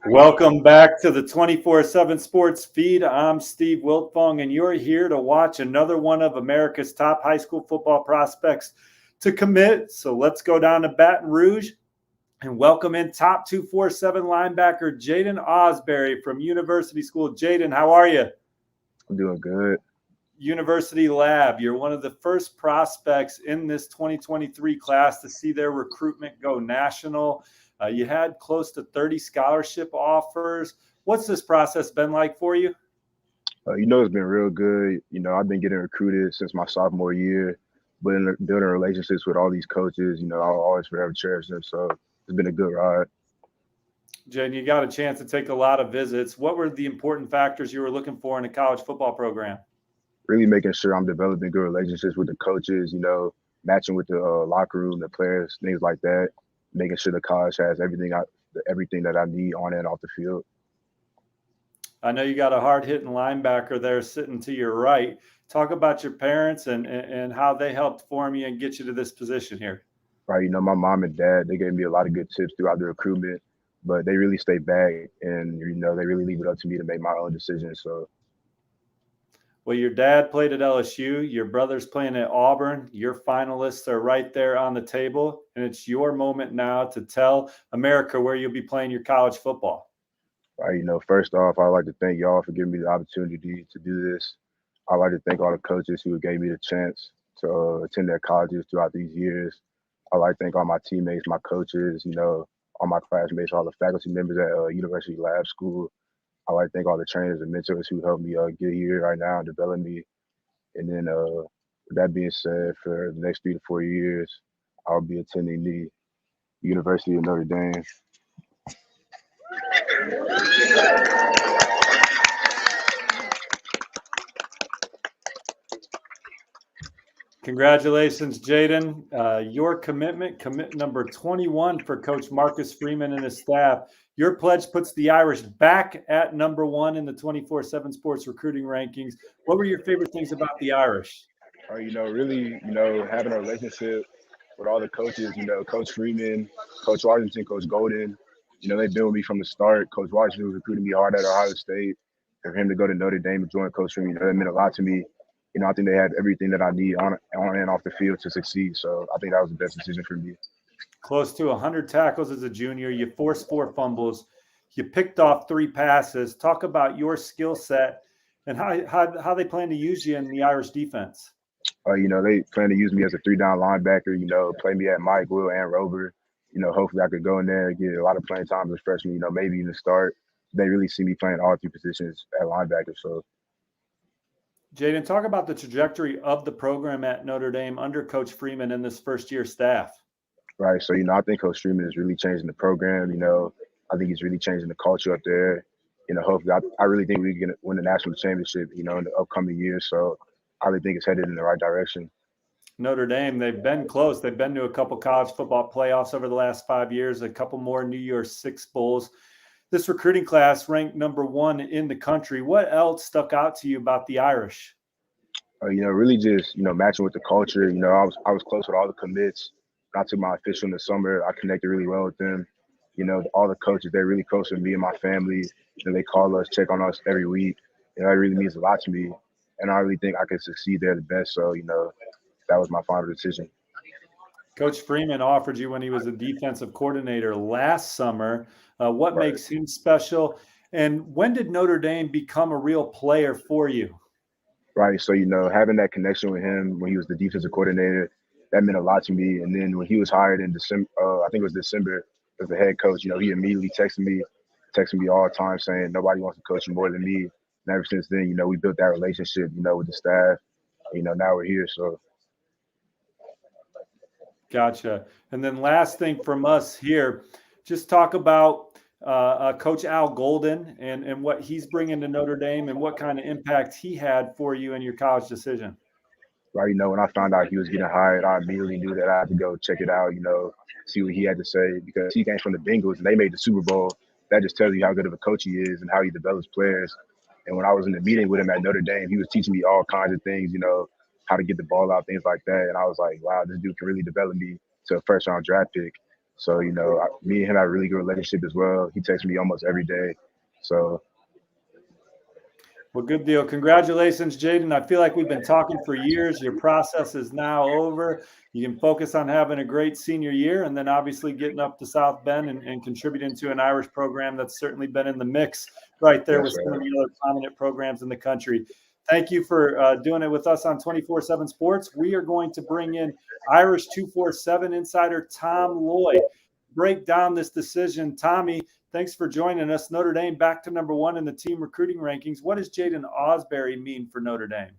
Welcome back to the 24/7 Sports Feed. I'm Steve Wiltfong, and you're here to watch another one of America's top high school football prospects to commit. So let's go down to Baton Rouge and welcome in top 247 linebacker Jaiden Ausberry from University School. Jaiden, how are you? I'm doing good. University Lab, you're one of the first prospects in this 2023 class to see their recruitment go national. You had close to 30 scholarship offers. What's this process been like for you? It's been real good. I've been getting recruited since my sophomore year, building relationships with all these coaches. I'll always forever cherish them. So it's been a good ride. Jen, you got a chance to take a lot of visits. What were the important factors you were looking for in a college football program? Really making sure I'm developing good relationships with the coaches. Matching with the locker room, the players, things like that. Making sure the college has everything that I need on and off the field. I know you got a hard-hitting linebacker there sitting to your right. Talk about your parents and how they helped form you and get you to this position here. Right. My mom and dad, they gave me a lot of good tips throughout the recruitment, but they really stay back and, they really leave it up to me to make my own decisions. So, well, your dad played at LSU. Your brother's playing at Auburn. Your finalists are right there on the table. And it's your moment now to tell America where you'll be playing your college football. right. First off, I'd like to thank y'all for giving me the opportunity to do this. I'd like to thank all the coaches who gave me the chance to attend their colleges throughout these years. I'd like to thank all my teammates, my coaches, all my classmates, all the faculty members at University Lab School. I'd like to thank all the trainers and mentors who helped me get here right now and develop me. And then, with that being said, for the next 3 to 4 years, I'll be attending the University of Notre Dame. Congratulations, Jaiden. Your commit number 21 for Coach Marcus Freeman and his staff. Your pledge puts the Irish back at number one in the 24/7 Sports recruiting rankings. What were your favorite things about the Irish? Really, having a relationship with all the coaches, Coach Freeman, Coach Washington, Coach Golden, they've been with me from the start. Coach Washington was recruiting me hard at Ohio State. For him to go to Notre Dame and join Coach Freeman, that meant a lot to me. I think they had everything that I need on and off the field to succeed. So I think that was the best decision for me. Close to 100 tackles as a junior. You forced 4 fumbles. You picked off 3 passes. Talk about your skill set and how they plan to use you in the Irish defense. They plan to use me as a 3-down linebacker, play me at Mike, Will, and Rover. Hopefully I could go in there and get a lot of playing time as a freshman, maybe even start. They really see me playing all 3 positions at linebacker. So, Jaiden, talk about the trajectory of the program at Notre Dame under Coach Freeman and this first-year staff. right. So, I think Coach Freeman is really changing the program. I think he's really changing the culture up there. Hopefully I really think we can win the national championship, in the upcoming years. So I really think it's headed in the right direction. Notre Dame, they've been close. They've been to a couple college football playoffs over the last 5 years, a couple more New Year's Six Bowls. This recruiting class ranked number 1 in the country. What else stuck out to you about the Irish? Really just matching with the culture. I was close with all the commits. I took my official in the summer. I connected really well with them. All the coaches, they're really close with me and my family. They call us, check on us every week. That really means a lot to me. And I really think I can succeed there the best. So, that was my final decision. Coach Freeman offered you when he was a defensive coordinator last summer. What Right. makes him special? And when did Notre Dame become a real player for you? Right. So, having that connection with him when he was the defensive coordinator, that meant a lot to me. And then when he was hired in December, I think it was December, as the head coach, he immediately texted me all the time saying nobody wants to coach you more than me. And ever since then, we built that relationship, with the staff. Now we're here. So, Gotcha. And then last thing from us here, just talk about Coach Al Golden and what he's bringing to Notre Dame and what kind of impact he had for you in your college decision. right, when I found out he was getting hired, I immediately knew that I had to go check it out, see what he had to say because he came from the Bengals and they made the Super Bowl. That just tells you how good of a coach he is and how he develops players. And when I was in the meeting with him at Notre Dame, he was teaching me all kinds of things, how to get the ball out, things like that. And I was like, wow, this dude can really develop me to a first round draft pick. So, me and him have a really good relationship as well. He texts me almost every day. So, Well, good deal. Congratulations, Jaiden. I feel like we've been talking for years. Your process is now over. You can focus on having a great senior year and then obviously getting up to South Bend and contributing to an Irish program that's certainly been in the mix right there yes, with some of sir. the other prominent programs in the country. Thank you for doing it with us on 24/7 Sports. We are going to bring in Irish 247 insider Tom Loy, break down this decision. Tommy, thanks for joining us. Notre Dame back to number 1 in the team recruiting rankings. What does Jaiden Ausberry mean for Notre Dame?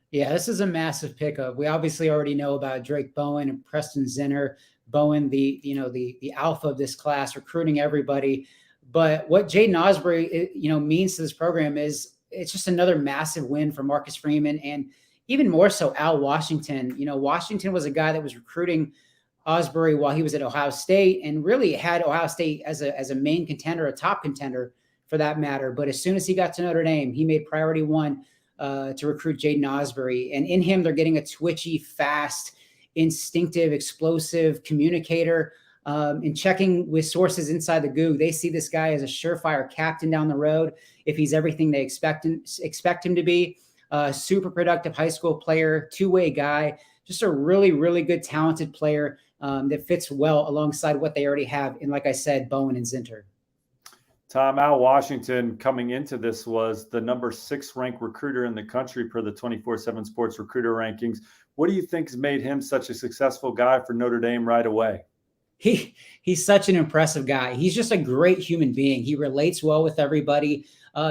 Yeah, this is a massive pickup. We obviously already know about Drake Bowen and Preston Zinner. Bowen, the alpha of this class, recruiting everybody. But what Jaiden Ausberry, means to this program is it's just another massive win for Marcus Freeman and even more so Al Washington. Washington was a guy that was recruiting Ausberry while he was at Ohio State and really had Ohio State as a main contender, a top contender for that matter. But as soon as he got to Notre Dame, he made priority one to recruit Jaiden Ausberry. And in him, they're getting a twitchy, fast, instinctive, explosive communicator. In checking with sources inside the GOO, they see this guy as a surefire captain down the road if he's everything they expect him to be. Super productive high school player, two-way guy, just a really, really good, talented player that fits well alongside what they already have in, like I said, Bowen and Zinter. Tom, Al Washington coming into this was the number 6 ranked recruiter in the country per the 24/7 Sports recruiter rankings. What do you think has made him such a successful guy for Notre Dame right away? He's such an impressive guy. He's just a great human being. He relates well with everybody.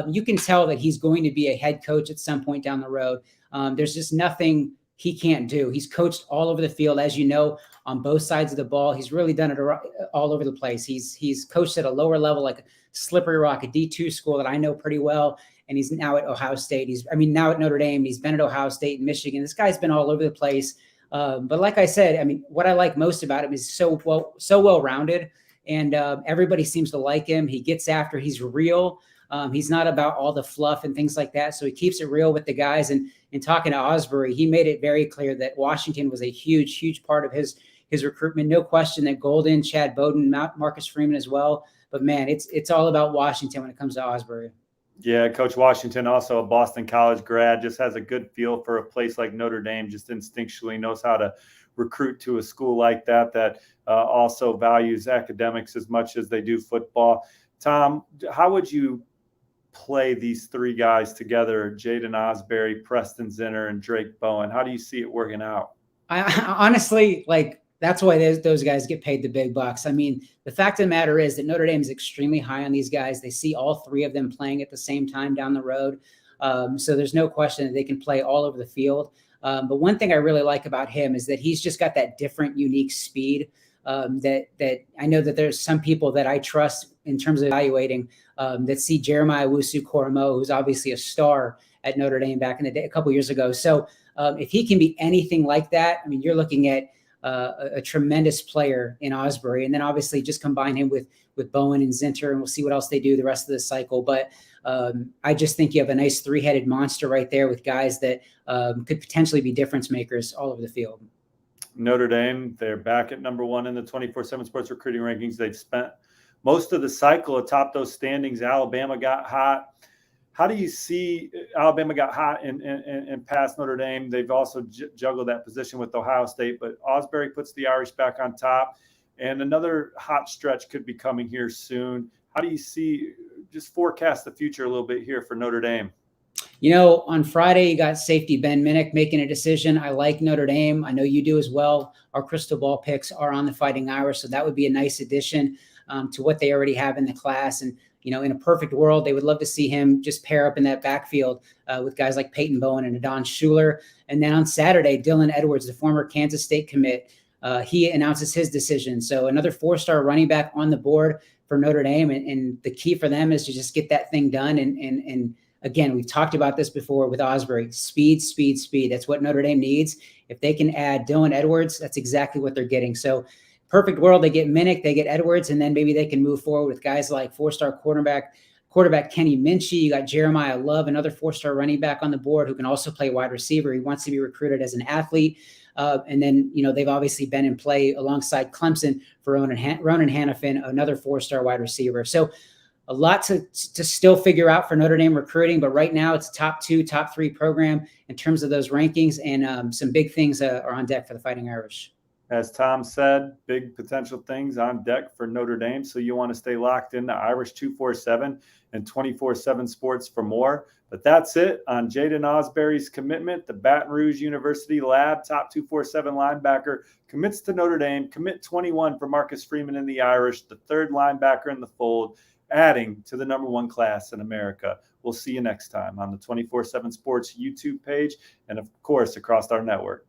You can tell that he's going to be a head coach at some point down the road. There's just nothing he can't do. He's coached all over the field, as you know, on both sides of the ball. He's really done it all over the place. He's coached at a lower level, like Slippery Rock, a D2 school that I know pretty well. And he's now at Ohio State. Now at Notre Dame. He's been at Ohio State and Michigan. This guy's been all over the place. But like I said, what I like most about him is so well-rounded, and everybody seems to like him. He gets after. He's real. He's not about all the fluff and things like that. So he keeps it real with the guys. And in talking to Ausberry, he made it very clear that Washington was a huge, huge part of his recruitment. No question that Golden, Chad Bowden, Marcus Freeman as well. But man, it's all about Washington when it comes to Ausberry. Yeah, Coach Washington, also a Boston College grad, just has a good feel for a place like Notre Dame, just instinctually knows how to recruit to a school like that also values academics as much as they do football. Tom, how would you play these 3 guys together, Jaiden Ausberry, Preston Zinner, and Drake Bowen? How do you see it working out? I honestly, that's why those guys get paid the big bucks. The fact of the matter is that Notre Dame is extremely high on these guys. They see all 3 of them playing at the same time down the road. So there's no question that they can play all over the field. But one thing I really like about him is that he's just got that different, unique speed that I know that there's some people that I trust in terms of evaluating that see Jeremiah Owusu-Koramoah, who's obviously a star at Notre Dame back in the day, a couple years ago. So if he can be anything like that, you're looking at a tremendous player in Ausberry, and then obviously just combine him with Bowen and Zinter, and we'll see what else they do the rest of the cycle. But I just think you have a nice 3-headed monster right there with guys that could potentially be difference makers all over the field. Notre Dame, they're back at number 1 in the 24/7 Sports recruiting rankings. They've spent most of the cycle atop those standings. Alabama got hot. How do you see Alabama got hot and passed Notre Dame? They've also juggled that position with Ohio State, but Ausberry puts the Irish back on top, and another hot stretch could be coming here soon. How do you see, just forecast the future a little bit here for Notre Dame? On Friday, you got safety Ben Minnick making a decision. I like Notre Dame. I know you do as well. Our crystal ball picks are on the Fighting Irish, so that would be a nice addition to what they already have in the class. And in a perfect world, they would love to see him just pair up in that backfield with guys like Peyton Bowen and Adon Schuler. And then on Saturday, Dylan Edwards, the former Kansas State commit, he announces his decision. So another 4-star running back on the board for Notre Dame. And the key for them is to just get that thing done. And again, we've talked about this before with Ausberry. Speed, speed, speed. That's what Notre Dame needs. If they can add Dylan Edwards, that's exactly what they're getting. So perfect world, they get Minnick, they get Edwards, and then maybe they can move forward with guys like 4-star quarterback Kenny Minchie. You got Jeremiah Love, another 4-star running back on the board who can also play wide receiver. He wants to be recruited as an athlete. And then, they've obviously been in play alongside Clemson for Ronan Hannafin, another 4-star wide receiver. So a lot to still figure out for Notre Dame recruiting, but right now it's a top 2, top 3 program in terms of those rankings, and some big things are on deck for the Fighting Irish. As Tom said, big potential things on deck for Notre Dame. So you want to stay locked into Irish 247 and 24/7 Sports for more. But that's it on Jaiden Ausberry's commitment. The Baton Rouge University Lab top 247 linebacker commits to Notre Dame. Commit 21 for Marcus Freeman in the Irish, the 3rd linebacker in the fold, adding to the #1 class in America. We'll see you next time on the 24/7 Sports YouTube page and, of course, across our network.